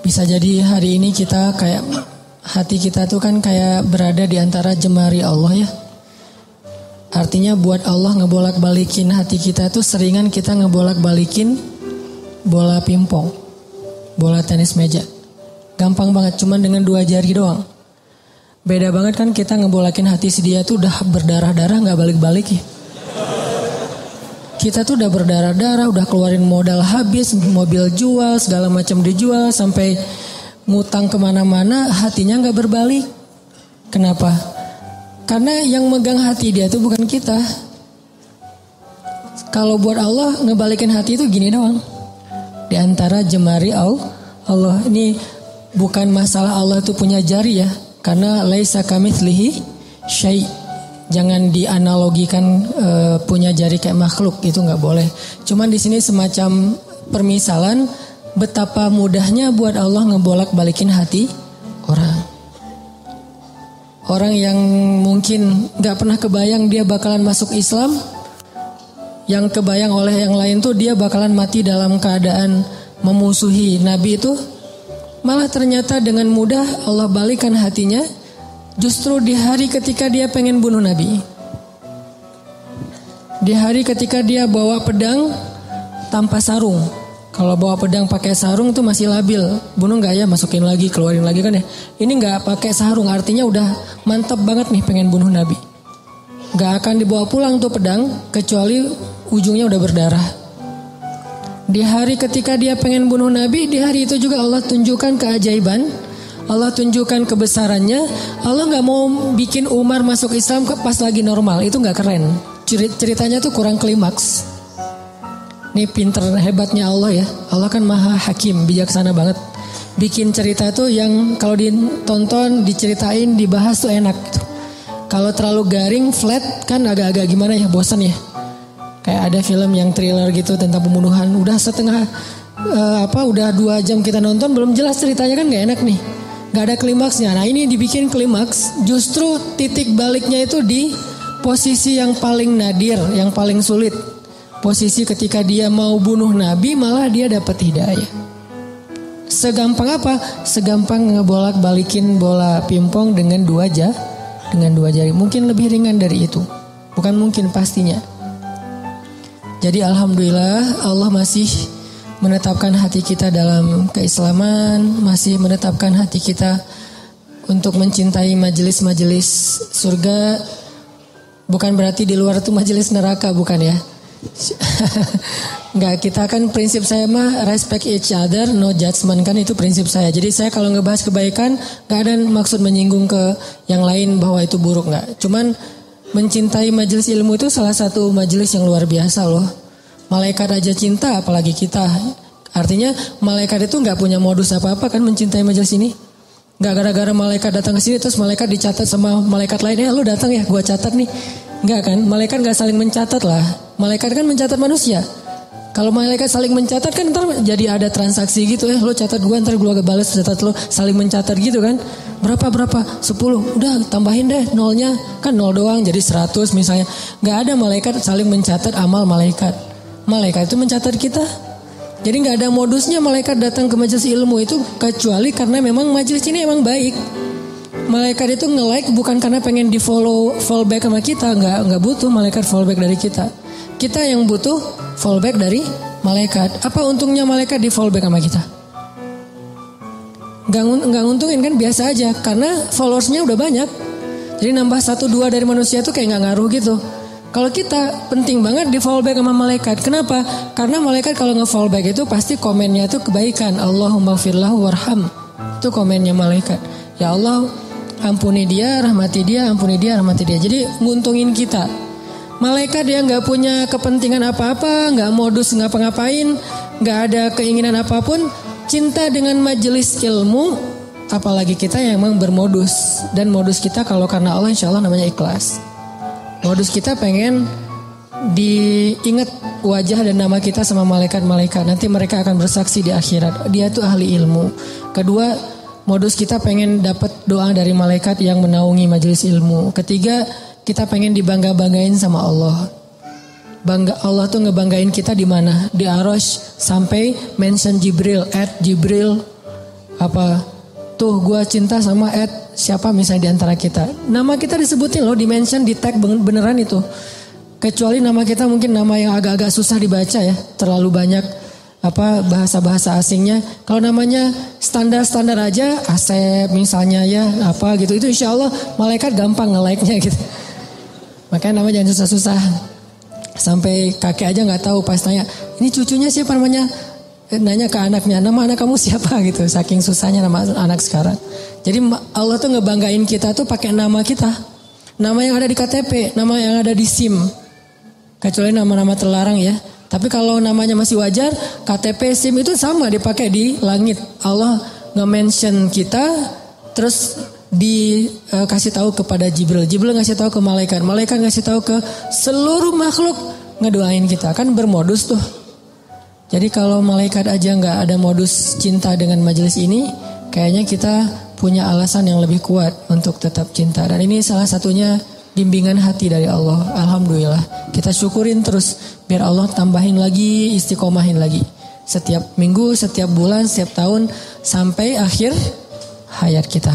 Bisa jadi hari ini kita kayak hati kita tuh kan kayak berada di antara jemari Allah ya. Artinya buat Allah ngebolak-balikin hati kita tuh seringan kita ngebolak-balikin bola pingpong, bola tenis meja. Gampang banget, cuman dengan 2 jari doang. Beda banget kan kita ngebolakin hati si dia tuh udah berdarah-darah gak balik-balik ya. Kita tuh udah berdarah-darah, udah keluarin modal habis, mobil jual, segala macam dijual, sampai ngutang kemana-mana, hatinya gak berbalik. Kenapa? Karena yang megang hati dia tuh bukan kita. Kalau buat Allah ngebalikin hati itu gini doang. Di antara jemari Allah. Ini bukan masalah Allah itu punya jari ya. Karena laisa kamitslihi syai'. Jangan dianalogikan punya jari kayak makhluk, itu nggak boleh. Cuman di sini semacam permisalan betapa mudahnya buat Allah ngebolak-balikin hati orang. Orang yang mungkin nggak pernah kebayang dia bakalan masuk Islam, yang kebayang oleh yang lain tuh dia bakalan mati dalam keadaan memusuhi Nabi itu, malah ternyata dengan mudah Allah balikan hatinya. Justru di hari ketika dia pengen bunuh Nabi. Di hari ketika dia bawa pedang tanpa sarung. Kalau bawa pedang pakai sarung tuh masih labil. Bunuh gak ya, masukin lagi, keluarin lagi kan ya. Ini gak pakai sarung, artinya udah mantap banget nih pengen bunuh Nabi. Gak akan dibawa pulang tuh pedang, kecuali ujungnya udah berdarah. Di hari ketika dia pengen bunuh Nabi, di hari itu juga Allah tunjukkan keajaiban. Allah tunjukkan kebesarannya. Allah gak mau bikin Umar masuk Islam pas lagi normal. Itu gak keren. Ceritanya tuh kurang klimaks. Ini pinter hebatnya Allah ya. Allah kan maha hakim, bijaksana banget. Bikin cerita tuh yang kalau ditonton, diceritain, dibahas tuh enak gitu. Kalau terlalu garing, flat kan agak-agak gimana ya, bosan ya. Kayak ada film yang thriller gitu tentang pembunuhan. Udah udah 2 jam kita nonton, belum jelas ceritanya kan gak enak nih. Gak ada klimaksnya. Nah ini dibikin klimaks. Justru titik baliknya itu di posisi yang paling nadir, yang paling sulit. Posisi ketika dia mau bunuh Nabi malah dia dapat hidayah. Segampang apa? Segampang ngebolak balikin bola pingpong dengan 2 jari. Mungkin lebih ringan dari itu. Bukan mungkin, pastinya. Jadi alhamdulillah Allah masih menetapkan hati kita dalam keislaman, masih menetapkan hati kita untuk mencintai majelis-majelis surga. Bukan berarti di luar itu majelis neraka, bukan ya. Enggak, kita kan prinsip saya mah respect each other, no judgment, kan itu prinsip saya. Jadi saya kalau ngebahas kebaikan gak ada maksud menyinggung ke yang lain bahwa itu buruk, enggak. Cuman mencintai majelis ilmu itu salah satu majelis yang luar biasa loh. Malaikat aja cinta, apalagi kita. Artinya malaikat itu gak punya modus apa-apa kan mencintai majelis ini. Gak gara-gara malaikat datang ke sini terus malaikat dicatat sama malaikat lain. Lu datang ya, gua catat nih. Enggak kan, malaikat gak saling mencatat lah. Malaikat kan mencatat manusia. Kalau malaikat saling mencatat kan ntar jadi ada transaksi gitu. Lu catat gua, ntar gua balas catat lu. Saling mencatat gitu kan. Berapa? 10. Udah tambahin deh nolnya. Kan 0 doang jadi 100 misalnya. Gak ada malaikat saling mencatat amal malaikat. Malaikat itu mencatat kita. Jadi gak ada modusnya malaikat datang ke majelis ilmu itu kecuali karena memang majelis ini emang baik. Malaikat itu nge-like bukan karena pengen di fallback sama kita. Gak butuh malaikat fallback dari kita. Kita yang butuh fallback dari malaikat. Apa untungnya malaikat di fallback sama kita? Gak nguntungin kan, biasa aja. Karena followersnya udah banyak. Jadi nambah 1-2 dari manusia tuh kayak gak ngaruh gitu. Kalau kita penting banget di fallback sama malaikat. Kenapa? Karena malaikat kalau nge-fallback itu pasti komennya itu kebaikan. Allahumma firlahu warham. Itu komennya malaikat. Ya Allah, ampuni dia, rahmati dia, ampuni dia, rahmati dia. Jadi nguntungin kita. Malaikat yang gak punya kepentingan apa-apa, gak modus ngapa-ngapain, gak ada keinginan apapun, cinta dengan majelis ilmu, apalagi kita yang memang bermodus. Dan modus kita kalau karena Allah insya Allah namanya ikhlas. Modus kita pengen diingat wajah dan nama kita sama malaikat-malaikat. Nanti mereka akan bersaksi di akhirat. Dia tuh ahli ilmu. Kedua, modus kita pengen dapat doa dari malaikat yang menaungi majelis ilmu. Ketiga, kita pengen dibangga-banggain sama Allah. Allah tuh ngebanggain kita di mana? Di Arasy sampai mention Jibril, Jibril apa tuh gue cinta sama siapa misalnya di antara kita. Nama kita disebutin loh, dimention, di tag beneran itu. Kecuali nama kita mungkin nama yang agak-agak susah dibaca ya, terlalu banyak bahasa-bahasa asingnya. Kalau namanya standar-standar aja, Asep misalnya ya, apa gitu, itu insya Allah malaikat gampang nge-like-nya gitu. Makanya nama jangan susah-susah. Sampai kakek aja nggak tahu pas tanya, ini cucunya siapa namanya? Nanya ke anaknya, nama anak kamu siapa gitu. Saking susahnya nama anak sekarang. Jadi Allah tuh ngebanggain kita tuh pakai nama kita. Nama yang ada di KTP, nama yang ada di SIM. Kecuali nama-nama terlarang ya. Tapi kalau namanya masih wajar, KTP, SIM itu sama dipakai di langit. Allah nge-mention kita, terus dikasih tahu kepada Jibril. Jibril ngasih tahu ke malaikat. Malaikat ngasih tahu ke seluruh makhluk, ngedoain kita. Kan bermodus tuh. Jadi kalau malaikat aja nggak ada modus cinta dengan majelis ini, kayaknya kita punya alasan yang lebih kuat untuk tetap cinta. Dan ini salah satunya bimbingan hati dari Allah. Alhamdulillah. Kita syukurin terus biar Allah tambahin lagi, istiqomahin lagi. Setiap minggu, setiap bulan, setiap tahun sampai akhir hayat kita.